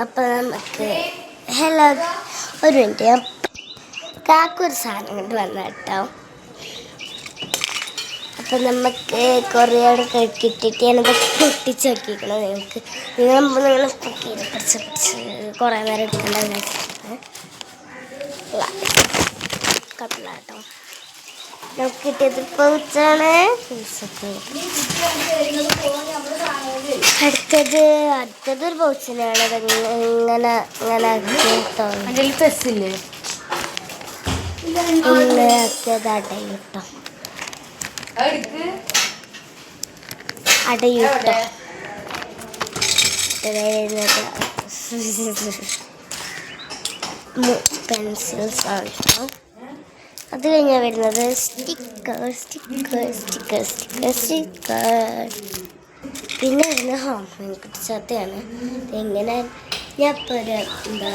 അപ്പം നമുക്ക് ഹലോ ഒരു മിനിറ്റ് കാക്കൊരു സാധനം കൊണ്ട് വന്ന കേട്ടോ. അപ്പം നമുക്ക് കുറേ കിട്ടിയിട്ട് ഞാനതൊക്കെ പൊട്ടിച്ച് നോക്കിക്കണം. നിങ്ങൾ കുക്ക് ചെയ്ത് പിടിച്ച് കുറേ നേരം എടുക്കണ്ടെന്ന് വെച്ചിട്ട് കുഴപ്പമില്ല കേട്ടോ. നമുക്ക് കിട്ടിയത് പൗച്ചാണ്. അടുത്തതൊരു പൗച്ചിനാണ്. ഇങ്ങനെ ഇങ്ങനെ കേട്ടോ പെസ്സില്ലേ ഇങ്ങനെ ആക്കിയത് അടയൂട്ടോ അടയൂട്ടോ പെൻസിൽസ് ആണ് കേട്ടോ. അത് കഴിഞ്ഞാൽ വരുന്നത് സ്റ്റിക്കർ. പിന്നെ വരുന്നത് ഹോം പിടിച്ചാത്തയാണ്. എങ്ങനെ ഞാൻ ഇപ്പോൾ ഒരു എന്താ